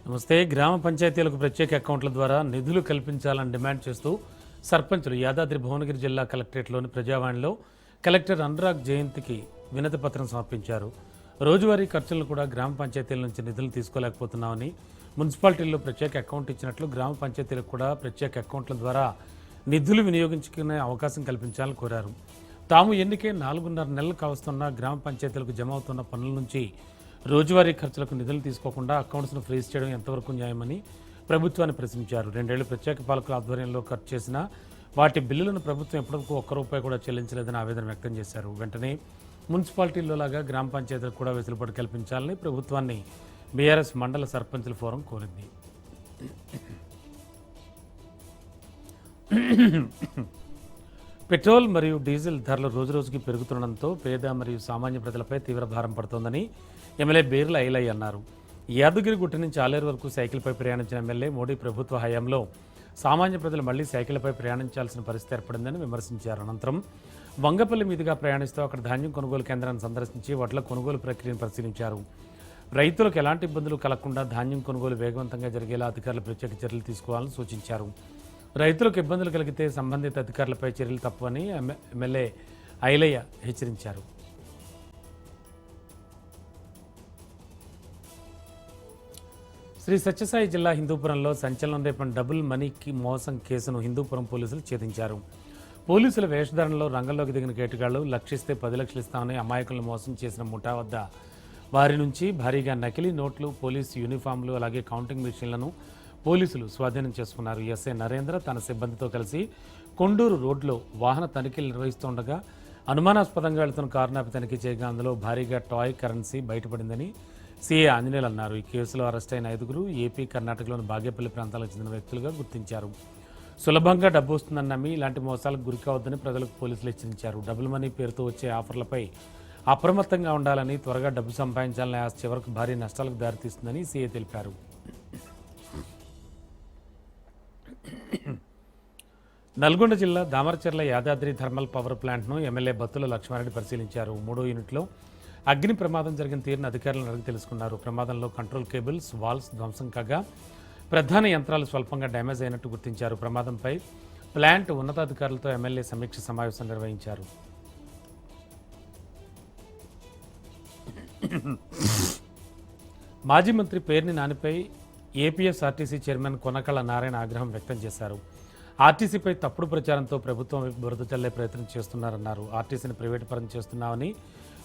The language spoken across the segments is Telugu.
నమస్తే. గ్రామ పంచాయతీలకు ప్రత్యేక అకౌంట్ల ద్వారా నిధులు కల్పించాలని డిమాండ్ చేస్తూ సర్పంచులు యాదాద్రి భువనగిరి జిల్లా కలెక్టరేట్లోని ప్రజావాణిలో కలెక్టర్ అనురాగ్ జయంతికి వినతి పత్రం సమర్పించారు. రోజువారీ ఖర్చులను కూడా గ్రామ పంచాయతీల నుంచి నిధులు తీసుకోలేకపోతున్నామని, మున్సిపాలిటీల్లో ప్రత్యేక అకౌంట్ ఇచ్చినట్లు గ్రామ పంచాయతీలకు కూడా ప్రత్యేక అకౌంట్ల ద్వారా నిధులు వినియోగించుకునే అవకాశం కల్పించాలని కోరారు. తాము ఎన్నికే 4.5 నెలలు కావస్తున్న గ్రామ పంచాయతీలకు జమ అవుతున్న పనుల నుంచి రోజువారీ ఖర్చులకు నిధులు తీసుకోకుండా అకౌంట్స్ను ఫ్రీజ్ చేయడం ఎంతవరకు న్యాయమని ప్రభుత్వాన్ని ప్రశ్నించారు. 2 ఏళ్లు ప్రత్యేక పాలకుల ఆధ్వర్యంలో ఖర్చు చేసిన వాటి బిల్లులను ప్రభుత్వం ఎప్పటికీ ₹1 కూడా చెల్లించలేదని ఆవేదన వ్యక్తం చేశారు. వెంటనే మున్సిపాలిటీల్లో లాగా గ్రామ పంచాయతీలకు కూడా వెసులుబాటు కల్పించాలని ప్రభుత్వాన్ని బీఆర్ఎస్ మండల సర్పంచుల ఫోరం కోరింది. పెట్రోల్ మరియు డీజిల్ ధరలు రోజురోజుకి పెరుగుతుండడంతో పేద మరియు సామాన్య ప్రజలపై తీవ్ర భారం పడుతోందని ఎమ్మెల్యే బీర్ల ఐలయ్య అన్నారు. యాదగిరిగుట్ట నుంచి ఆలేరు వరకు సైకిల్పై ప్రయాణించిన ఎమ్మెల్యే మోడీ ప్రభుత్వ హయాంలో సామాన్య ప్రజలు మళ్లీ సైకిళ్లపై ప్రయాణించాల్సిన పరిస్థితి ఏర్పడిందని విమర్శించారు. అనంతరం వంగపల్లి మీదుగా ప్రయాణిస్తూ అక్కడ ధాన్యం కొనుగోలు కేంద్రాన్ని సందర్శించి వడ్ల కొనుగోలు ప్రక్రియను పరిశీలించారు. రైతులకు ఎలాంటి ఇబ్బందులు కలగకుండా ధాన్యం కొనుగోలు వేగవంతంగా జరిగేలా అధికారులు ప్రత్యేక చర్యలు తీసుకోవాలని సూచించారు. రైతులకు ఇబ్బందులు కలిగితే సంబంధిత అధికారులపై చర్యలు తప్పవని ఎమ్మెల్యే ఐలయ్య హెచ్చరించారు. శ్రీ సత్యసాయి జిల్లా హిందూపురంలో సంచలనం రేపటి డబుల్ మనీకి మోసం కేసును హిందూపురం పోలీసులు ఛేదించారు. పోలీసుల వేషధారణలో రంగంలోకి దిగిన కేటుగాళ్లు లక్షిస్తే 10 లక్షలు ఇస్తామని అమాయకులను మోసం చేసిన ముఠా వద్ద వారి నుంచి భారీగా నకిలీ నోట్లు, పోలీసు యూనిఫామ్లు, అలాగే కౌంటింగ్ మిషన్లను పోలీసులు స్వాధీనం చేసుకున్నారు. ఎస్ఐ నరేంద్ర తన సిబ్బందితో కలిసి కొండూరు రోడ్లో వాహన తనిఖీలు నిర్వహిస్తుండగా అనుమానాస్పదంగా వెళుతున్న కారునాపి తనిఖీ చేయగా అందులో భారీగా టాయ్ కరెన్సీ బయటపడిందని సిఐ ఆంజనేయులు అన్నారు. ఈ కేసులో అరెస్ట్ అయిన 5గురు ఏపీ, కర్ణాటకలోని బాగేపల్లి ప్రాంతాలకు చెందిన వ్యక్తులుగా గుర్తించారు. సులభంగా డబ్బు వస్తుందని నమ్మి ఇలాంటి మోసాలకు గురి కావద్దని ప్రజలకు పోలీసులు హెచ్చరించారు. డబుల్ మనీ పేరుతో వచ్చే ఆఫర్లపై అప్రమత్తంగా ఉండాలని, త్వరగా డబ్బు సంపాదించాలని ఆశ చివరకు భారీ నష్టాలకు దారితీస్తుందని సిఐ తెలిపారు. నల్గొండ జిల్లా దామరచర్ల యాదాద్రి థర్మల్ పవర్ ప్లాంట్ను ఎమ్మెల్యే బత్తుల లక్ష్మారెడ్డి పరిశీలించారు. 3వ యూనిట్లో అగ్ని ప్రమాదం జరిగిన తీరును అధికారులను అడిగి తెలుసుకున్నారు. ప్రమాదంలో కంట్రోల్ కేబుల్స్, వాల్స్ ధ్వంసం కాగా ప్రధాన యంత్రాలు స్వల్పంగా డ్యామేజ్ అయినట్టు గుర్తించారు. ప్రమాదంపై ప్లాంట్ ఉన్నతాధికారులతో ఎమ్మెల్యే సమీక్ష సమావేశం నిర్వహించారు. మాజీ మంత్రి పేర్ని నానిపై ఏపీఎస్ఆర్టీసీ చైర్మన్ కొనకళ్ళ నారాయణ ఆగ్రహం వ్యక్తం చేశారు. ఆర్టీసీపై తప్పుడు ప్రచారంతో ప్రభుత్వం బురద చల్లే ప్రయత్నం చేస్తున్నారన్నారు. ఆర్టీసీని ప్రైవేటు పరం చేస్తున్నామని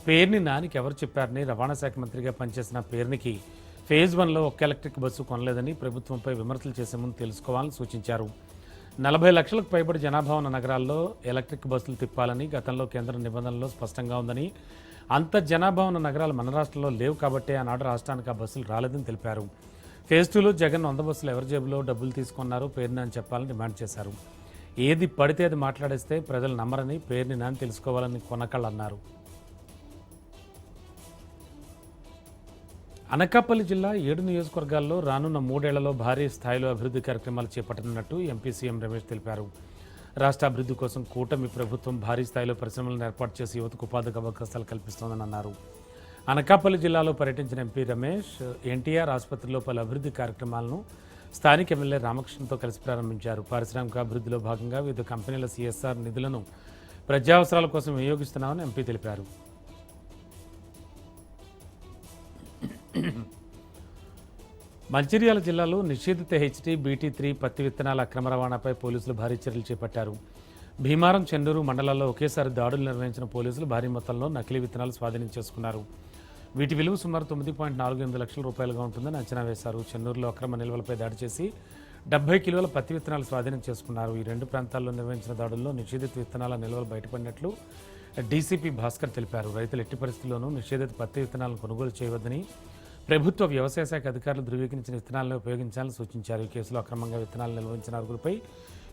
పేర్ని నానికి ఎవరు చెప్పారని, రవాణా శాఖ మంత్రిగా పనిచేసిన పేర్నికి ఫేజ్ 1లో ఒక్క ఎలక్ట్రిక్ బస్సు కొనలేదని ప్రభుత్వంపై విమర్శలు చేసే ముందు తెలుసుకోవాలని సూచించారు. 40 లక్షలకు పైబడి జనాభా ఉన్న నగరాల్లో ఎలక్ట్రిక్ బస్సులు తిప్పాలని గతంలో కేంద్ర నిబంధనల్లో స్పష్టంగా ఉందని, అంత జనాభా ఉన్న నగరాలు మన రాష్ట్రంలో లేవు కాబట్టే ఆనాడు రాష్ట్రానికి ఆ బస్సులు రాలేదని తెలిపారు. ఫేజ్ 2లో జగన్ 100 బస్సులు ఎవరి జేబులో డబ్బులు తీసుకున్నారో పేర్ని అని చెప్పాలని డిమాండ్ చేశారు. ఏది పడితే అది మాట్లాడేస్తే ప్రజలు నమ్మరని, పేర్ని నాని తెలుసుకోవాలని కొనకళ్ళు అన్నారు. అనకాపల్లి జిల్లా 7 నియోజకవర్గాల్లో రానున్న 3 ఏళ్లలో భారీ స్థాయిలో అభివృద్ధి కార్యక్రమాలు చేపట్టనున్నట్టు ఎంపీ సీఎం రమేష్ తెలిపారు. రాష్ట్ర అభివృద్ధి కోసం కూటమి ప్రభుత్వం భారీ స్థాయిలో పరిశ్రమలను ఏర్పాటు చేసి యువతకు ఉపాధి అవకాశాలు కల్పిస్తోందని అన్నారు. అనకాపల్లి జిల్లాలో పర్యటించిన ఎంపీ రమేష్ ఎన్టీఆర్ ఆసుపత్రిలో పలు అభివృద్ధి కార్యక్రమాలను స్థానిక ఎమ్మెల్యే రామకృష్ణతో కలిసి ప్రారంభించారు. పారిశ్రామిక అభివృద్ధిలో భాగంగా వివిధ కంపెనీల సిఎస్ఆర్ నిధులను ప్రజావసరాల కోసం వినియోగిస్తున్నామని ఎంపీ తెలిపారు. మంచిర్యాల జిల్లాలో నిషేధిత హెచ్టీ, BT3 పత్తి విత్తనాల అక్రమ రవాణాపై పోలీసులు భారీ చర్యలు చేపట్టారు. భీమారం, చెన్నూరు మండలాల్లో ఒకేసారి దాడులు నిర్వహించిన పోలీసులు భారీ మొత్తంలో నకిలీ విత్తనాలు స్వాధీనం చేసుకున్నారు. వీటి విలువ సుమారు 9.48 లక్షల రూపాయలుగా ఉంటుందని అంచనా వేశారు. చెన్నూరులో అక్రమ నిల్వలపై దాడి చేసి 70 కిలోల పత్తి విత్తనాలు స్వాధీనం చేసుకున్నారు. ఈ 2 ప్రాంతాల్లో నిర్వహించిన దాడుల్లో నిషేధిత విత్తనాల నిల్వలు బయటపడినట్లు డీసీపీ భాస్కర్ తెలిపారు. రైతులు ఎట్టి పరిస్థితుల్లోనూ నిషేధిత పత్తి విత్తనాలను కొనుగోలు చేయవద్దని, ప్రభుత్వ వ్యవసాయ శాఖ అధికారులు ధృవీకరించిన విత్తనాలను ఉపయోగించాలని సూచించారు. ఈ కేసులో అక్రమంగా విత్తనాలు నిల్వహించిన 6గురిపై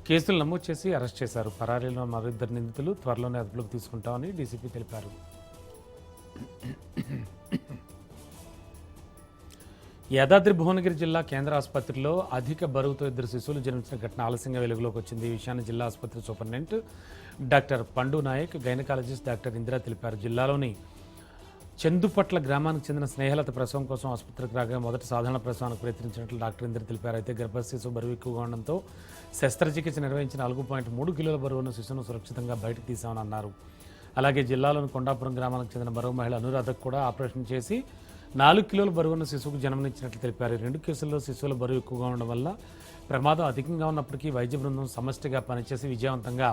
కేసులు నమోదు చేసి అరెస్ట్ చేశారు. పరారీలో మరో 2 నిందితులు త్వరలోనే అదుపులోకి తీసుకుంటామని డీసీపీ తెలిపారు. యాదాద్రి భువనగిరి జిల్లా కేంద్ర ఆసుపత్రిలో అధిక బరువుతో 2 శిశువులు జన్మించిన ఘటన ఆలస్యంగా వెలుగులోకి వచ్చింది. ఈ విషయాన్ని జిల్లా ఆసుపత్రి సూపరింటెండెంట్ డాక్టర్ పండు నాయక్, గైనకాలజిస్ట్ డాక్టర్ ఇందిరా తెలిపారు. జిల్లాలోని చందుపట్ల గ్రామానికి చెందిన స్నేహలత ప్రసవం కోసం ఆసుపత్రికి రాగా మొదట సాధారణ ప్రసవానికి ప్రయత్నించినట్లు డాక్టర్ ఇందర్ తెలిపారు. అయితే గర్భ శిశువు బరువు ఎక్కువగా ఉండడంతో శస్త్రచికిత్స నిర్వహించిన 4.3 కిలోల బరువున్న శిశువును సురక్షితంగా బయటకు తీశామని అన్నారు. అలాగే జిల్లాలోని కొండాపురం గ్రామానికి చెందిన మరో మహిళ అనురాధకు కూడా ఆపరేషన్ చేసి 4 కిలోల బరువున్న శిశువుకు జన్మనిచ్చినట్లు తెలిపారు. 2 కేసుల్లో శిశువుల బరువు ఎక్కువగా ఉండడం వల్ల ప్రమాదం అధికంగా ఉన్నప్పటికీ వైద్య బృందం సమష్టిగా పనిచేసి విజయవంతంగా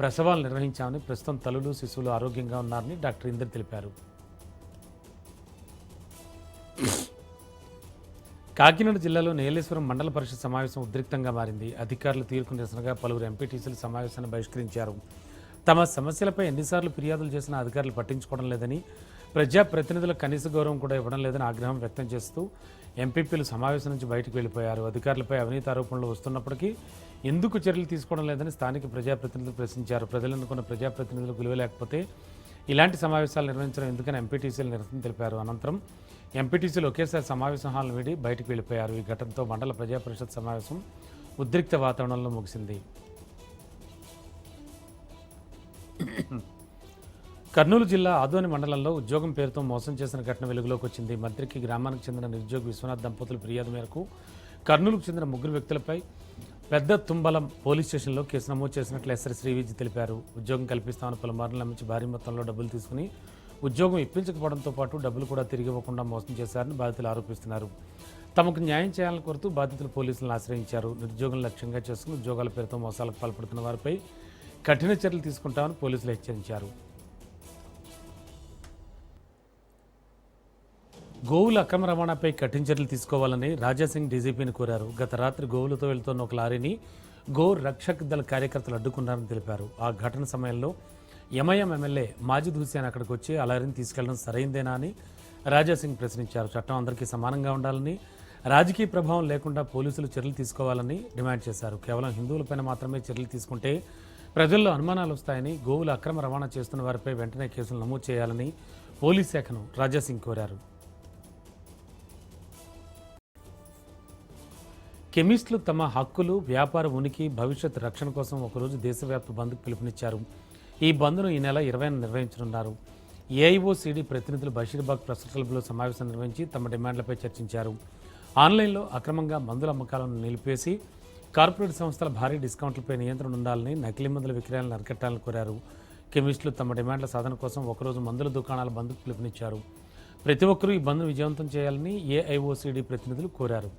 ప్రసవాలు నిర్వహించామని, ప్రస్తుతం తల్లులు శిశువులు ఆరోగ్యంగా ఉన్నారని డాక్టర్ ఇందర్ తెలిపారు. కాకినాడ జిల్లాలో నీలేశ్వరం మండల పరిషత్ సమావేశం ఉద్రిక్తంగా మారింది. అధికారులు తీరుకు నిరసనగా పలువురు ఎంపీటీసీలు సమావేశాన్ని బహిష్కరించారు. తమ సమస్యలపై ఎన్నిసార్లు ఫిర్యాదులు చేసినా అధికారులు పట్టించుకోవడం లేదని, ప్రజాప్రతినిధులకు కనీస గౌరవం కూడా ఇవ్వడం లేదని ఆగ్రహం వ్యక్తం చేస్తూ ఎంపీపీలు సమావేశం నుంచి బయటకు వెళ్లిపోయారు. అధికారులపై అవినీతి ఆరోపణలు వస్తున్నప్పటికీ ఎందుకు చర్యలు తీసుకోవడం లేదని స్థానిక ప్రజాప్రతినిధులు ప్రశ్నించారు. ప్రజలు ఎన్నుకున్న ప్రజాప్రతినిధులకు విలువ లేకపోతే ఇలాంటి సమావేశాలు నిర్వహించడం ఎందుకని ఎంపీటీసీలు నిరసన తెలిపారు. అనంతరం ఎంపీటీసీలు ఒకేసారి సమావేశం హాల్ వీడి బయటకు వెళ్లిపోయారు. ఈ ఘటనతో మండల ప్రజాపరిషత్ సమావేశం ఉద్రిక్త వాతావరణంలో ముగిసింది. కర్నూలు జిల్లా ఆదోని మండలంలో ఉద్యోగం పేరుతో మోసం చేసిన ఘటన వెలుగులోకి వచ్చింది. మంత్రికి గ్రామానికి చెందిన నిరుద్యోగి విశ్వనాథ్ దంపతుల ఫిర్యాదు మేరకు కర్నూలుకు చెందిన 3 వ్యక్తులపై పెద్ద తుంబలం పోలీస్ స్టేషన్లో కేసు నమోదు చేసినట్లు ఎస్ఐ శ్రీవిజి తెలిపారు. ఉద్యోగం కల్పిస్తామని పలుమార్లు నమ్మించి భారీ మొత్తంలో డబ్బులు తీసుకుని ఉద్యోగం ఇప్పించకపోవడంతో పాటు డబ్బులు కూడా తిరిగి ఇవ్వకుండా మోసం చేశారని బాధితులు ఆరోపిస్తున్నారు. తమకు న్యాయం చేయాలని కోరుతూ బాధితులు పోలీసులను ఆశ్రయించారు. నిరుద్యోగం లక్ష్యంగా చేసుకుని ఉద్యోగాల పేరుతో మోసాలకు పాల్పడుతున్న వారిపై కఠిన చర్యలు తీసుకుంటామని పోలీసులు హెచ్చరించారు. గోవుల అక్రమ రవాణాపై కఠిన చర్యలు తీసుకోవాలని రాజాసింగ్ డీజీపీని కోరారు. గత రాత్రి గోవులతో వెళ్తున్న ఒక లారీని గో రక్షక్ దళ కార్యకర్తలు అడ్డుకున్నారని తెలిపారు. ఆ ఘటన సమయంలో ఎంఐఎం ఎమ్మెల్యే మాజిద్ హుస్సేన్ అక్కడికి వచ్చి ఆ లారీని తీసుకెళ్లడం సరైందేనా అని రాజాసింగ్ ప్రశ్నించారు. చట్టం అందరికీ సమానంగా ఉండాలని, రాజకీయ ప్రభావం లేకుండా పోలీసులు చర్యలు తీసుకోవాలని డిమాండ్ చేశారు. కేవలం హిందువులపైన మాత్రమే చర్యలు తీసుకుంటే ప్రజల్లో అనుమానాలు వస్తాయని, గోవుల అక్రమ రవాణా చేస్తున్న వారిపై వెంటనే కేసులు నమోదు చేయాలని పోలీస్ శాఖను రాజాసింగ్ కోరారు. కెమిస్టులు తమ హక్కులు, వ్యాపార ఉనికి, భవిష్యత్ రక్షణ కోసం ఒకరోజు దేశవ్యాప్త బంద్కు పిలుపునిచ్చారు. ఈ బంద్ను ఈ నెల 20న నిర్వహించనున్నారు. ఏఐఓసీడీ ప్రతినిధులు బషీర్బాగ్ ప్రెస్ క్లబ్లో సమావేశం నిర్వహించి తమ డిమాండ్లపై చర్చించారు. ఆన్లైన్లో అక్రమంగా మందుల అమ్మకాలను నిలిపేసి కార్పొరేట్ సంస్థల భారీ డిస్కౌంట్లపై నియంత్రణ ఉండాలని, నకిలీ మందుల విక్రయాలను అరికట్టాలని కోరారు. కెమిస్టులు తమ డిమాండ్ల సాధన కోసం ఒకరోజు మందుల దుకాణాల బంద్కు పిలుపునిచ్చారు. ప్రతి ఒక్కరూ ఈ బంద్ను విజయవంతం చేయాలని ఏఐఓసీడీ ప్రతినిధులు కోరారు.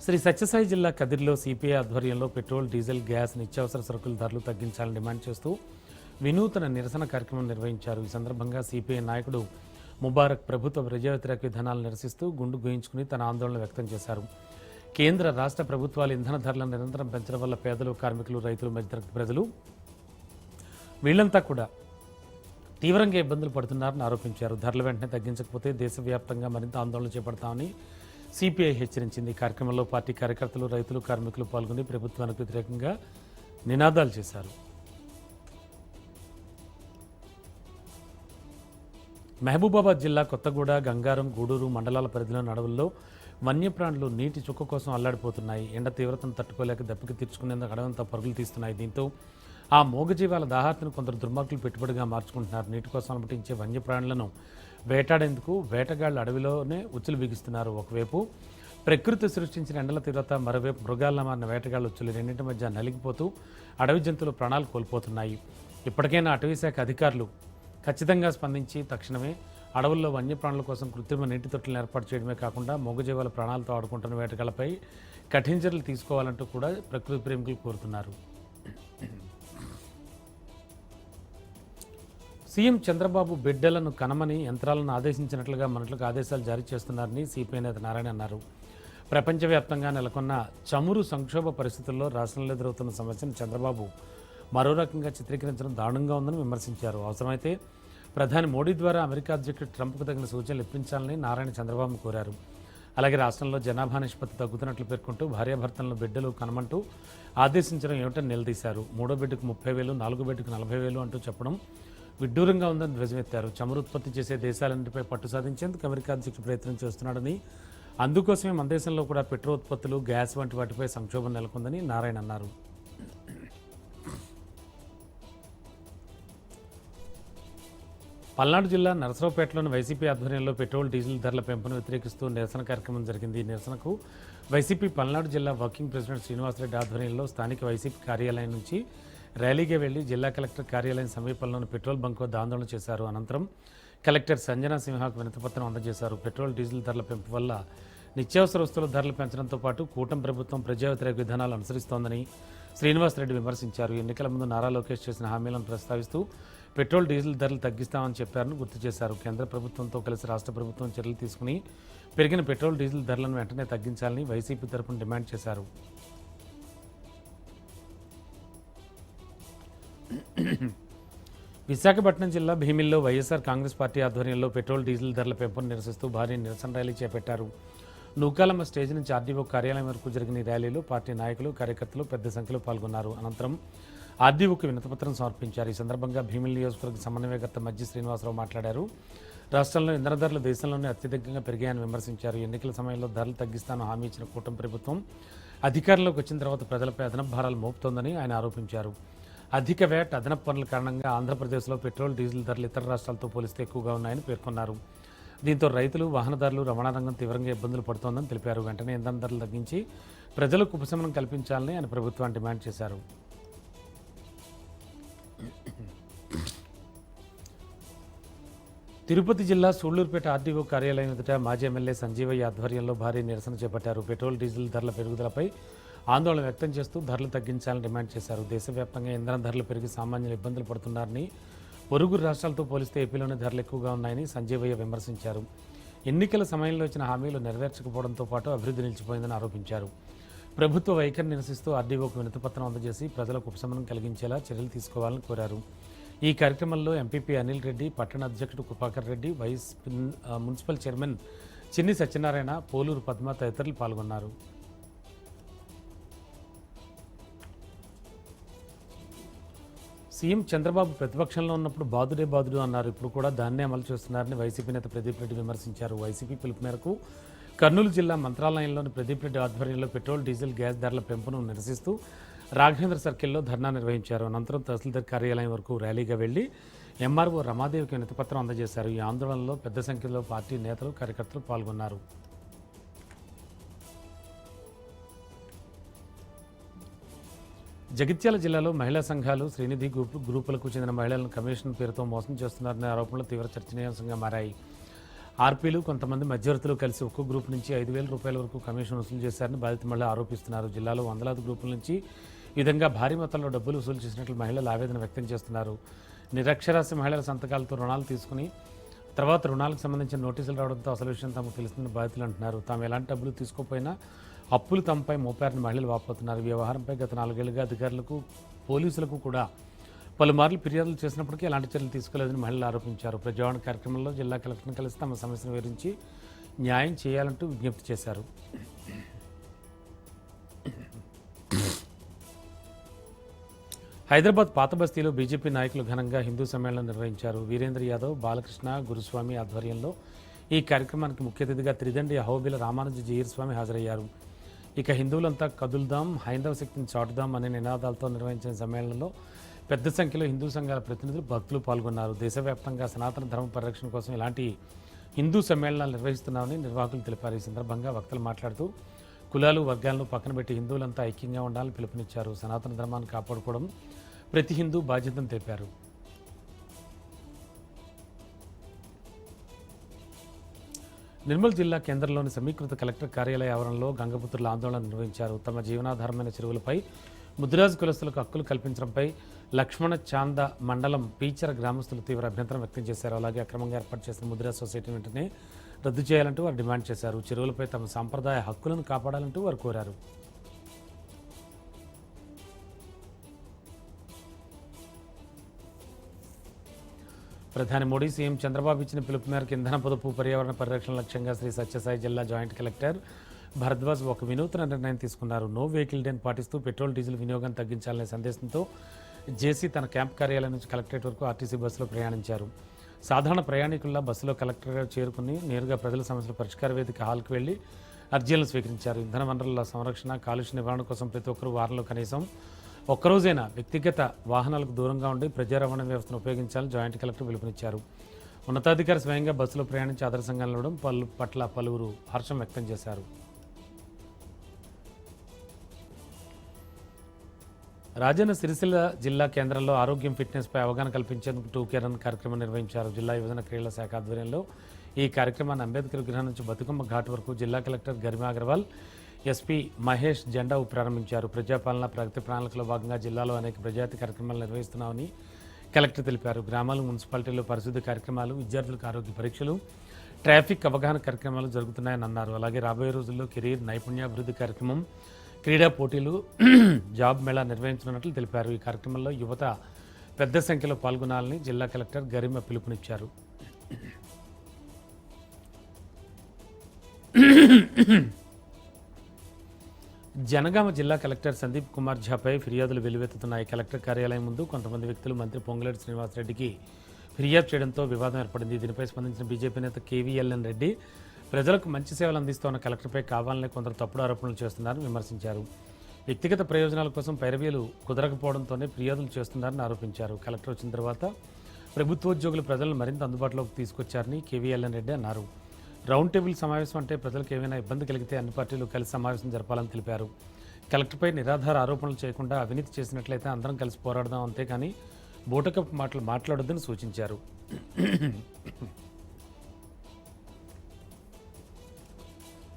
శ్రీ సత్యసాయి జిల్లా కదిరిలో సిపిఐ ఆధ్వర్యంలో పెట్రోల్, డీజిల్, గ్యాస్, నిత్యావసర సరుకుల ధరలు తగ్గించాలని డిమాండ్ చేస్తూ వినూతన నిరసన కార్యక్రమం నిర్వహించారు. ఈ సందర్భంగా సిపిఐ నాయకుడు ముబారక్ ప్రభుత్వ ప్రజా వ్యతిరేక విధానాలను నిరసిస్తూ గుండు గోయించుకుని తన ఆందోళన వ్యక్తం చేశారు. కేంద్ర, రాష్ట్ర ప్రభుత్వాలు ఇంధన ధరలను నిరంతరం పెంచడం వల్ల పేదలు, కార్మికులు, రైతులు, మధ్యతరగతి ప్రజలు వీళ్లంతా కూడా తీవ్రంగా ఇబ్బందులు పడుతున్నారని ఆరోపించారు. ధరలు వెంటనే తగ్గించకపోతే దేశవ్యాప్తంగా మరింత ఆందోళన చేపడతామని సిపిఐ హెచ్చరించింది. ఈ కార్యక్రమంలో పార్టీ కార్యకర్తలు, రైతులు, కార్మికులు పాల్గొని ప్రభుత్వానికి వ్యతిరేకంగా నినాదాలు చేశారు. మహబూబాబాద్ జిల్లా కొత్తగూడ, గంగారం, గూడూరు మండలాల పరిధిలోని అడవుల్లో వన్యప్రాణులు నీటి చుక్క కోసం అల్లాడిపోతున్నాయి. ఎండ తీవ్రతను తట్టుకోలేక దప్పిక తీర్చుకునేందుకు అడవంతా పరుగులు తీస్తున్నాయి. దీంతో ఆ మూగజీవాల దాహార్తిని కొందరు దుర్మార్గులు పెట్టుబడిగా మార్చుకుంటున్నారు. నీటి కోసం అనుమతించే వన్యప్రాణులను వేటాడేందుకు వేటగాళ్లు అడవిలోనే ఉచ్చులు బిగిస్తున్నారు. ఒకవైపు ప్రకృతి సృష్టించిన ఎండల తీవ్రత, మరోవైపు మృగాల మారిన వేటగాళ్ల ఉచ్చులు రెండింటి మధ్య నలిగిపోతూ అడవి జంతువులు ప్రాణాలు కోల్పోతున్నాయి. ఇప్పటికైనా అటవీశాఖ అధికారులు ఖచ్చితంగా స్పందించి తక్షణమే అడవుల్లో వన్యప్రాణుల కోసం కృత్రిమ నీటి తొట్టులను ఏర్పాటు చేయడమే కాకుండా మూగజీవాల ప్రాణాలతో ఆడుకుంటున్న వేటగాళ్లపై కఠిన చర్యలు తీసుకోవాలంటూ కూడా ప్రకృతి ప్రేమికులు కోరుతున్నారు. సీఎం చంద్రబాబు బిడ్డలను కనమని యంత్రాలను ఆదేశించినట్లుగా మంత్రులకు ఆదేశాలు జారీ చేస్తున్నారని సిపిఐ నేత నారాయణ అన్నారు. ప్రపంచవ్యాప్తంగా నెలకొన్న చమురు సంక్షోభ పరిస్థితుల్లో రాష్ట్రంలో ఎదురవుతున్న సమస్యను చంద్రబాబు మరో రకంగా చిత్రీకరించడం దారుణంగా ఉందని విమర్శించారు. అవసరమైతే ప్రధాని మోడీ ద్వారా అమెరికా అధ్యక్షుడు ట్రంప్కు తగిన సూచనలు ఇప్పించాలని నారాయణ చంద్రబాబు కోరారు. అలాగే రాష్ట్రంలో జనాభా నిష్పత్తి తగ్గుతున్నట్లు పేర్కొంటూ భార్యాభర్తలను బిడ్డలు కనమంటూ ఆదేశించడం ఏమిటని నిలదీశారు. 3వ బిడ్డకు 30,000, 4వ బిడ్డకు 40,000 అంటూ చెప్పడం విడ్డూరంగా ఉందని ధ్వజమెత్తారు. చమురు ఉత్పత్తి చేసే దేశాలన్నింటిపై పట్టు సాధించేందుకు అమెరికా అధ్యక్షుడు ప్రయత్నం చేస్తున్నాడని, అందుకోసమే మన దేశంలో కూడా పెట్రోల్ ఉత్పత్తులు, గ్యాస్ వంటి వాటిపై సంక్షోభం నెలకొందని నారాయణ అన్నారు. పల్నాడు జిల్లా నరసరావుపేటలోని వైసీపీ ఆధ్వర్యంలో పెట్రోల్ డీజిల్ ధరల పెంపును వ్యతిరేకిస్తూ నిరసన కార్యక్రమం జరిగింది. ఈ నిరసనకు వైసీపీ పల్నాడు జిల్లా వర్కింగ్ ప్రెసిడెంట్ శ్రీనివాసరెడ్డి ఆధ్వర్యంలో స్థానిక వైసీపీ కార్యాలయం నుంచి ర్యాలీగా వెళ్లి జిల్లా కలెక్టర్ కార్యాలయం సమీపంలోని పెట్రోల్ బంక్ వద్ద ఆందోళన చేశారు. అనంతరం కలెక్టర్ సంజనా సింహాకు వినతిపత్రం అందజేశారు. పెట్రోల్ డీజిల్ ధరల పెంపు వల్ల నిత్యావసర వస్తువుల ధరలు పెంచడంతో పాటు కూటమి ప్రభుత్వం ప్రజా వ్యతిరేక విధానాలు అనుసరిస్తోందని శ్రీనివాసరెడ్డి విమర్శించారు. ఎన్నికల ముందు నారా లోకేష్ చేసిన హామీలను ప్రస్తావిస్తూ పెట్రోల్ డీజిల్ ధరలు తగ్గిస్తామని చెప్పారని గుర్తు చేశారు. కేంద్ర ప్రభుత్వంతో కలిసి రాష్ట్ర ప్రభుత్వం చర్యలు తీసుకుని పెరిగిన పెట్రోల్ డీజిల్ ధరలను వెంటనే తగ్గించాలని వైసీపీ తరఫున డిమాండ్ చేశారు. విశాఖపట్నం జిల్లా భీమిల్లో వైఎస్ఆర్ కాంగ్రెస్ పార్టీ ఆధ్వర్యంలో పెట్రోల్ డీజిల్ ధరల పెంపును నిరసిస్తూ భారీ నిరసన ర్యాలీ చేపట్టారు. నూకాలమ్మ స్టేజ్ నుంచి ఆర్డీఓ కార్యాలయం వరకు జరిగిన ఈ ర్యాలీలో పార్టీ నాయకులు కార్యకర్తలు పెద్ద సంఖ్యలో పాల్గొన్నారు. అనంతరం ఆర్డీఓకు వినతిపత్రం సమర్పించారు. ఈ సందర్భంగా భీమిలి నియోజకవర్గ సమన్వయకర్త మజ్జి శ్రీనివాసరావు మాట్లాడారు. రాష్ట్రంలో ఇంధన ధరలు దేశంలోనే అత్యధికంగా పెరిగాయని విమర్శించారు. ఎన్నికల సమయంలో ధరలు తగ్గిస్తానని హామీ ఇచ్చిన కూటమి ప్రభుత్వం అధికారంలోకి వచ్చిన తర్వాత ప్రజలపై అదనపు భారాలు మోపుతోందని ఆయన ఆరోపించారు. అధిక వ్యాట్ అదనపు పనుల కారణంగా ఆంధ్రప్రదేశ్లో పెట్రోల్ డీజిల్ ధరలు ఇతర రాష్ట్రాలతో పోలిస్తే ఎక్కువగా ఉన్నాయని పేర్కొన్నారు. దీంతో రైతులు వాహనదారులు రవాణా రంగం తీవ్రంగా ఇబ్బందులు పడుతోందని తెలిపారు. వెంటనే ఇంధన ధరలు తగ్గించి ప్రజలకు ఉపశమనం కల్పించాలని ఆయన ప్రభుత్వాన్ని డిమాండ్ చేశారు. తిరుపతి జిల్లా సూళ్లూరుపేట ఆర్డీఓ కార్యాలయం ఎదుట మాజీ ఎమ్మెల్యే సంజీవయ్య ఆధ్వర్యంలో భారీ నిరసన చేపట్టారు. పెట్రోల్ డీజిల్ ధరల పెరుగుదలపై ఆందోళన వ్యక్తం చేస్తూ ధరలు తగ్గించాలని డిమాండ్ చేశారు. దేశవ్యాప్తంగా ఇంధన ధరలు పెరిగి సామాన్యులు ఇబ్బందులు పడుతున్నారని, పొరుగు రాష్ట్రాలతో పోలిస్తే ఏపీలోనే ధరలు ఎక్కువగా ఉన్నాయని సంజీవయ్య విమర్శించారు. ఎన్నికల సమయంలో ఇచ్చిన హామీలు నెరవేర్చకపోవడంతో పాటు అభివృద్ధి నిలిచిపోయిందని ఆరోపించారు. ప్రభుత్వ వైఖరిని నిరసిస్తూ ఆర్డీఓకు వినతిపత్రం అందజేసి ప్రజలకు ఉపశమనం కలిగించేలా చర్యలు తీసుకోవాలని కోరారు. ఈ కార్యక్రమంలో ఎంపీపీ అనిల్ రెడ్డి, పట్టణ అధ్యక్షుడు కృపాకర్ రెడ్డి, మున్సిపల్ చైర్మన్ చిన్ని సత్యనారాయణ, పోలూరు పద్మ తదితరులు పాల్గొన్నారు. సీఎం చంద్రబాబు ప్రతిపక్షంలో ఉన్నప్పుడు బాదుడే బాదుడు అన్నారు. ఇప్పుడు కూడా దాన్నే అమలు చేస్తున్నారని వైసీపీ నేత ప్రదీప్ రెడ్డి విమర్శించారు. వైసీపీ పిలుపు మేరకు కర్నూలు జిల్లా మంత్రాలయంలోని ప్రదీప్ రెడ్డి ఆధ్వర్యంలో పెట్రోల్ డీజిల్ గ్యాస్ ధరల పెంపును నిరసిస్తూ రాఘవేంద్ర సర్కిల్లో ధర్నా నిర్వహించారు. అనంతరం తహసీల్దార్ కార్యాలయం వరకు ర్యాలీగా వెళ్లి ఎంఆర్ఓ రమాదేవికి వినతిపత్రం అందజేశారు. ఈ ఆందోళనలో పెద్ద సంఖ్యలో పార్టీ నేతలు కార్యకర్తలు పాల్గొన్నారు. జగిత్యాల జిల్లాలో మహిళా సంఘాలు శ్రీనిధి గ్రూపులకు చెందిన మహిళలను కమిషన్ పేరుతో మోసం చేస్తున్నారనే ఆరోపణలు తీవ్ర చర్చనీయాంశంగా మారాయి. ఆర్పీలు కొంతమంది మధ్యవర్తులు కలిసి ఒక్కో గ్రూప్ నుంచి 5,000 రూపాయల వరకు కమిషన్ వసూలు చేశారని బాధిత మహిళలు ఆరోపిస్తున్నారు. జిల్లాలో వందలాది గ్రూపుల నుంచి ఈ విధంగా భారీ మొత్తంలో డబ్బులు వసూలు చేసినట్లు మహిళలు ఆవేదన వ్యక్తం చేస్తున్నారు. నిరక్షరాస్య మహిళల సంతకాలతో రుణాలు తీసుకుని తర్వాత రుణాలకు సంబంధించిన నోటీసులు రావడంతో అసలు విషయం తమకు తెలిసిందని బాధితులు అంటున్నారు. తాము ఎలాంటి డబ్బులు తీసుకోకపోయినా అప్పులు తమపై మోపారని మహిళలు వాపోతున్నారు. ఈ వ్యవహారంపై గత 4 ఏళ్లుగా అధికారులకు, పోలీసులకు కూడా పలుమార్లు ఫిర్యాదులు చేసినప్పటికీ ఎలాంటి చర్యలు తీసుకోలేదని మహిళలు ఆరోపించారు. ప్రజావాణి కార్యక్రమంలో జిల్లా కలెక్టర్ని కలిసి తమ సమస్యను వివరించి న్యాయం చేయాలంటూ విజ్ఞప్తి చేశారు. హైదరాబాద్ పాత బస్తీలో బీజేపీ నాయకులు ఘనంగా హిందూ సమ్మేళనం నిర్వహించారు. వీరేంద్ర యాదవ్, బాలకృష్ణ, గురుస్వామి ఆధ్వర్యంలో ఈ కార్యక్రమానికి ముఖ్య అతిథిగా త్రిదండి అహోబిల రామానుజ జీయర్ స్వామి హాజరయ్యారు. ఇక హిందువులంతా కదులుదాం, హైందవ శక్తిని చాటుదాం అనే నినాదాలతో నిర్వహించిన సమ్మేళనంలో పెద్ద సంఖ్యలో హిందూ సంఘాల ప్రతినిధులు, భక్తులు పాల్గొన్నారు. దేశవ్యాప్తంగా సనాతన ధర్మ పరిరక్షణ కోసం ఇలాంటి హిందూ సమ్మేళనాలు నిర్వహిస్తున్నామని నిర్వాహకులు తెలిపారు. ఈ సందర్భంగా వక్తలు మాట్లాడుతూ కులాలు, వర్గాలను పక్కన పెట్టి హిందువులంతా ఐక్యంగా ఉండాలని పిలుపునిచ్చారు. సనాతన ధర్మాన్ని కాపాడుకోవడం ప్రతి హిందూ బాధ్యతను తెలిపారు. నిర్మల్ జిల్లా కేంద్రంలోని సమీకృత కలెక్టర్ కార్యాలయ ఆవరణలో గంగపుత్రుల ఆందోళన నిర్వహించారు. తమ జీవనాధారమైన చెరువులపై ముద్రాజు కులస్తులకు హక్కులు కల్పించడంపై లక్ష్మణ చాంద మండలం పీచర గ్రామస్తులు తీవ్ర అభ్యంతరం వ్యక్తం చేశారు. అలాగే అక్రమంగా ఏర్పాటు చేసిన ముద్రాజ్ సొసైటీ వెంటనే రద్దు చేయాలంటూ వారు డిమాండ్ చేశారు. చెరువులపై తమ సాంప్రదాయ హక్కులను కాపాడాలంటూ వారు కోరారు. ప్రధాని మోడీ, సీఎం చంద్రబాబు ఇచ్చిన పిలుపు మేరకు ఇంధన పొదుపు, పర్యావరణ పరిరక్షణ లక్ష్యంగా శ్రీ సత్యసాయి జిల్లా జాయింట్ కలెక్టర్ భరద్వాజ్ ఒక వినూత్న నిర్ణయం తీసుకున్నారు. నో వెహికల్ డేని పాటిస్తూ పెట్రోల్, డీజిల్ వినియోగాన్ని తగ్గించాలనే సందేశంతో జేసీ తన క్యాంప్ కార్యాలయం నుంచి కలెక్టరేట్ వరకు ఆర్టీసీ బస్సులో ప్రయాణించారు. సాధారణ ప్రయాణికుల్లో బస్సులో కలెక్టర్ చేరుకుని నేరుగా ప్రజల సమస్యల పరిష్కార వేదిక హాల్కి వెళ్లి అర్జీలను స్వీకరించారు. ఇంధన వనరుల సంరక్షణ, కాలుష్య నివారణ కోసం ప్రతి ఒక్కరూ వారంలో కనీసం ఒక్కరోజైనా వ్యక్తిగత వాహనాలకు దూరంగా ఉండి ప్రజా రవాణా వ్యవస్థను ఉపయోగించాలని జాయింట్ కలెక్టర్ పిలుపునిచ్చారు. ఉన్నతాధికారి స్వయంగా బస్సులో ప్రయాణించి ఆదర్శంగా నిలవడం పట్ల పలువురు హర్షం వ్యక్తం చేశారు. రాజన్న సిరిసిల్ల జిల్లా కేంద్రంలో ఆరోగ్యం ఫిట్నెస్పై అవగాహన కల్పించేందుకు టూకే రన్ కార్యక్రమం నిర్వహించారు. జిల్లా యువజన క్రీడల శాఖ ఆధ్వర్యంలో ఈ కార్యక్రమాన్ని అంబేద్కర్ విగ్రహం నుంచి బతుకమ్మ ఘాట్ వరకు జిల్లా కలెక్టర్ గరిమా అగర్వాల్, ఎస్పీ మహేష్ జెండా ప్రారంభించారు. ప్రజాపాలన ప్రగతి ప్రణాళికలో భాగంగా జిల్లాలో అనేక ప్రజాతి కార్యక్రమాలు నిర్వహిస్తున్నామని కలెక్టర్ తెలిపారు. గ్రామాలు, మున్సిపాలిటీల్లో పరిశుద్ధి కార్యక్రమాలు, విద్యార్థులకు ఆరోగ్య పరీక్షలు, ట్రాఫిక్ అవగాహన కార్యక్రమాలు జరుగుతున్నాయని అన్నారు. అలాగే రాబోయే రోజుల్లో కెరీర్ నైపుణ్యాభివృద్ధి కార్యక్రమం, క్రీడా పోటీలు, జాబ్ మేళా నిర్వహించనున్నట్లు తెలిపారు. ఈ కార్యక్రమంలో యువత పెద్ద సంఖ్యలో పాల్గొనాలని జిల్లా కలెక్టర్ గరిమ పిలుపునిచ్చారు. జనగామ జిల్లా కలెక్టర్ సందీప్ కుమార్ ఝాపై ఫిర్యాదులు వెల్లువెత్తుతున్నాయి. కలెక్టర్ కార్యాలయం ముందు కొంతమంది వ్యక్తులు మంత్రి పొంగులేటి శ్రీనివాసరెడ్డికి ఫిర్యాదు చేయడంతో వివాదం ఏర్పడింది. దీనిపై స్పందించిన బీజేపీ నేత కేవీఎల్ఎన్ రెడ్డి ప్రజలకు మంచి సేవలు అందిస్తున్న కలెక్టర్పై కావాలనే కొందరు తప్పుడు ఆరోపణలు చేస్తున్నారని విమర్శించారు. వ్యక్తిగత ప్రయోజనాల కోసం పైరవీలు కుదరకపోవడంతోనే ఫిర్యాదులు చేస్తున్నారని ఆరోపించారు. కలెక్టర్ వచ్చిన తర్వాత ప్రభుత్వోద్యోగులు ప్రజలను మరింత అందుబాటులోకి తీసుకొచ్చారని కేవీఎల్ఎన్ రెడ్డి అన్నారు. రౌండ్ టేబుల్ సమావేశం అంటే ప్రజలకు ఏమైనా ఇబ్బంది కలిగితే అన్ని పార్టీలు కలిసి సమావేశం జరపాలని తెలిపారు. కలెక్టర్పై నిరాధార ఆరోపణలు చేయకుండా అవినీతి చేసినట్లయితే అందరం కలిసి పోరాడదాం, అంతేకాని బూటకపు మాటలు మాట్లాడొద్దని సూచించారు.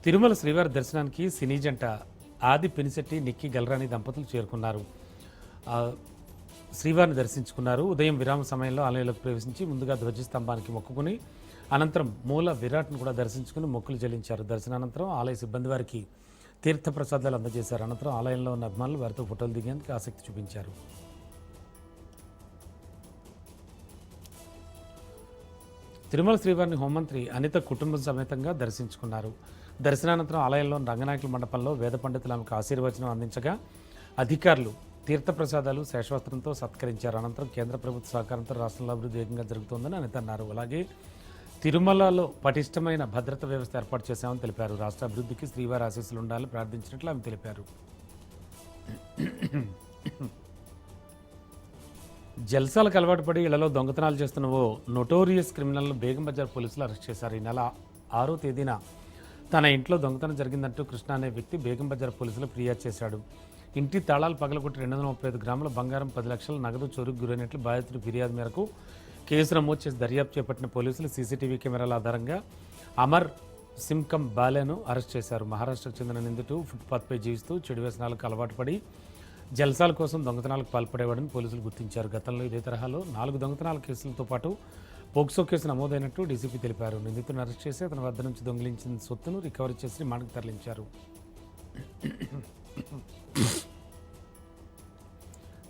తిరుమల శ్రీవారి దర్శనానికి సినీ జంట ఆది పినిశెట్టి, నిక్కి గల్రాని దంపతులు చేరుకున్నారు. శ్రీవారిని దర్శించుకున్నారు. ఉదయం విరామ సమయంలో ఆలయంలోకి ప్రవేశించి ముందుగా ధ్వజస్తంభానికి మొక్కుకుని అనంతరం మూల విరాట్ను కూడా దర్శించుకుని మొక్కులు చెల్లించారు. దర్శనానంతరం ఆలయ సిబ్బంది వారికి తీర్థప్రసాదాలు అందజేశారు. అనంతరం ఆలయంలో ఉన్న అభిమానులు వారితో ఫోటోలు దిగేందుకు ఆసక్తి చూపించారు. తిరుమల శ్రీవారిని హోంమంత్రి అనిత కుటుంబం సమేతంగా దర్శించుకున్నారు. దర్శనానంతరం ఆలయంలోని రంగనాయకుల మండపంలో వేద పండితులు ఆమెకు ఆశీర్వచనం అందించగా అధికారులు తీర్థప్రసాదాలు శేషవస్త్రంతో సత్కరించారు. అనంతరం కేంద్ర ప్రభుత్వ సహకారంతో రాష్ట్రంలో అభివృద్ధి వేగంగా జరుగుతోందని అనిత అన్నారు. అలాగే తిరుమలలో పటిష్టమైన భద్రత వ్యవస్థ ఏర్పాటు చేశామని తెలిపారు. రాష్ట్ర అభివృద్ధికి శ్రీవారి ఆశీస్సులు ఉండాలని ప్రార్థించినట్లు ఆమె తెలిపారు. జల్సాలకు అలవాటు పడి ఇళ్లలో దొంగతనాలు చేస్తున్న ఓ నోటోరియస్ క్రిమినల్ను బేగం బజార్ పోలీసులు అరెస్ట్ చేశారు. ఈ నెల 6వ తేదీన తన ఇంట్లో దొంగతనం జరిగిందంటూ కృష్ణ అనే వ్యక్తి బేగం బజార్ పోలీసులు ఫిర్యాదు చేశాడు. ఇంటి తాళాలు పగలగొట్టి 235 గ్రాముల బంగారం, 10 లక్షల నగదు చోరుకు గురైనట్లు బాధితుడి ఫిర్యాదు మేరకు కేసు నమోదు చేసి దర్యాప్తు చేపట్టిన పోలీసులు సీసీటీవీ కెమెరాల ఆధారంగా అమర్ సింకం బాలేను అరెస్ట్ చేశారు. మహారాష్ట్రకు చెందిన నిందితుడు ఫుట్పాత్పై జీవిస్తూ చెడు వ్యసనాలకు అలవాటు పడి జల్సాల కోసం దొంగతనాలకు పాల్పడేవాడని పోలీసులు గుర్తించారు. గతంలో ఇదే తరహాలో 4 దొంగతనాల కేసులతో పాటు పోక్సో కేసు నమోదైనట్టు డీసీపీ తెలిపారు. నిందితుడిని అరెస్ట్ చేసి అతని వద్ద నుంచి దొంగిలించిన సొత్తును రికవరీ చేసి రిమాండ్కు తరలించారు.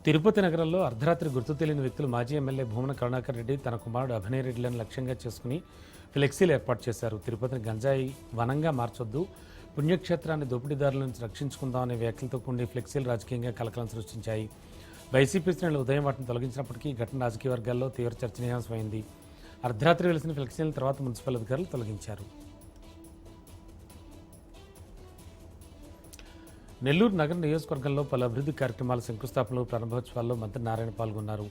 తిరుపతి నగరంలో అర్ధరాత్రి గుర్తు తెలియని వ్యక్తులు మాజీ ఎమ్మెల్యే భూమన కరుణాకర్ రెడ్డి, తన కుమారుడు అభినయ్ రెడ్డిలను లక్ష్యంగా చేసుకుని ఫ్లెక్సీలు ఏర్పాటు చేశారు. తిరుపతిని గంజాయి వనంగా మార్చొద్దు, పుణ్యక్షేత్రాన్ని దోపిడీదారుల నుంచి రక్షించుకుందామనే వ్యాఖ్యలతో కూడి ఫ్లెక్సీలు రాజకీయంగా కలకలం సృష్టించాయి. వైసీపీ శ్రేణులు ఉదయం వాటిని తొలగించినప్పటికీ ఈ ఘటన రాజకీయ వర్గాల్లో తీవ్ర చర్చనీయాంశమైంది. అర్ధరాత్రి వెలిసిన ఫ్లెక్సీల తర్వాత మున్సిపల్ అధికారులు తొలగించారు. నెల్లూరు నగర నియోజకవర్గంలో పలు అభివృద్ధి కార్యక్రమాల శంకుస్థాపనలు, ప్రారంభోత్సవాల్లో మంత్రి నారాయణ పాల్గొన్నారు.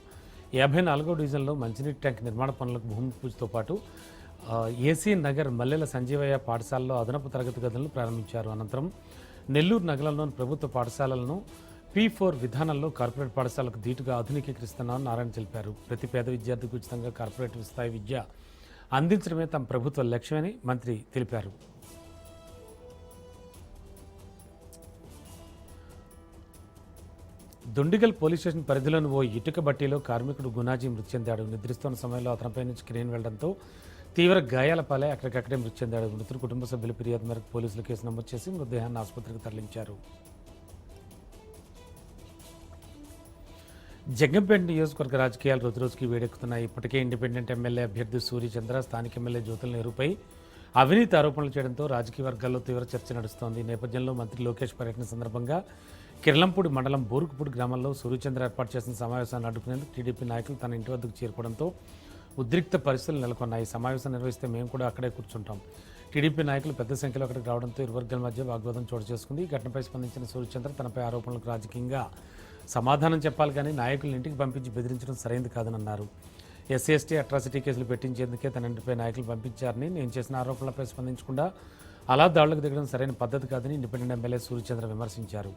54వ డివిజన్లో మంచినీటి ట్యాంక్ నిర్మాణ పనులకు భూమి పూజతో పాటు ఏసీ నగర్ మల్లెల సంజీవయ్య పాఠశాలలో అదనపు తరగతి గదులను ప్రారంభించారు. అనంతరం నెల్లూరు నగరంలోని ప్రభుత్వ పాఠశాలలను P4 విధానంలో కార్పొరేట్ పాఠశాలకు ధీటుగా ఆధునికీకరిస్తున్నామని నారాయణ తెలిపారు. ప్రతి పేద విద్యార్థికి ఉచితంగా కార్పొరేట్ స్థాయి విద్య అందించడమే తమ ప్రభుత్వ లక్ష్యమని మంత్రి తెలిపారు. దుండిగల్ పోలీస్ స్టేషన్ పరిధిలోని ఓ ఇటుక బట్టీలో కార్మికుడు గునాజీ మృతి చెందాడు. నిద్రిస్తున్న సమయంలో అతనిపై నుంచి క్రేన్ వెళ్లడంతో తీవ్ర గాయాల పాలై అక్కడికక్కడే మృతి చెందాడు. మృతుడు కుటుంబ సభ్యుల ఫిర్యాదు మేరకు పోలీసులు కేసు నమోదు చేసి మృతదేహాన్ని ఆసుపత్రికి తరలించారు. జగ్గంపేట నియోజకవర్గ రాజకీయాలు రోజురోజుకి వేడెక్కుతున్నాయి. ఇప్పటికే ఇండిపెండెంట్ ఎమ్మెల్యే అభ్యర్థి సూర్యచంద్ర, స్థానిక ఎమ్మెల్యే జ్యోతుల నెహ్రూపై అవినీతి ఆరోపణలు చేయడంతో రాజకీయ వర్గాల్లో తీవ్ర చర్చ నడుస్తోంది. నేపథ్యంలో మంత్రి లోకేష్ పర్యటన సందర్భంగా కిర్లంపూడి మండలం బోరుకుపూడి గ్రామంలో సూర్యచంద్ర ఏర్పాటు చేసిన సమావేశాన్ని అడ్డుకునేందుకు టీడీపీ నాయకులు తన ఇంటి వద్దకు చేరుకోవడంతో ఉద్రిక్త పరిస్థితులు నెలకొన్నాయి. సమావేశం నిర్వహిస్తే మేము కూడా అక్కడే కూర్చుంటాం. టీడీపీ నాయకులు పెద్ద సంఖ్యలో అక్కడికి రావడంతో ఇరు వర్గాల మధ్య వాగ్వాదం చోటు చేసుకుంది. ఈ ఘటనపై స్పందించిన సూర్యచంద్ర తనపై ఆరోపణలకు రాజకీయంగా సమాధానం చెప్పాలి కానీ నాయకులను ఇంటికి పంపించి బెదిరించడం సరైంది కాదని అన్నారు. ఎస్సీ ఎస్టీ అట్రాసిటీ కేసులు పెట్టించేందుకే తన ఇంటిపై నాయకులు పంపించారని, నేను చేసిన ఆరోపణలపై స్పందించకుండా అలా దాడులకు దిగడం సరైన పద్ధతి కాదని ఇండిపెండెంట్ ఎమ్మెల్యే సూర్యచంద్ర విమర్శించారు.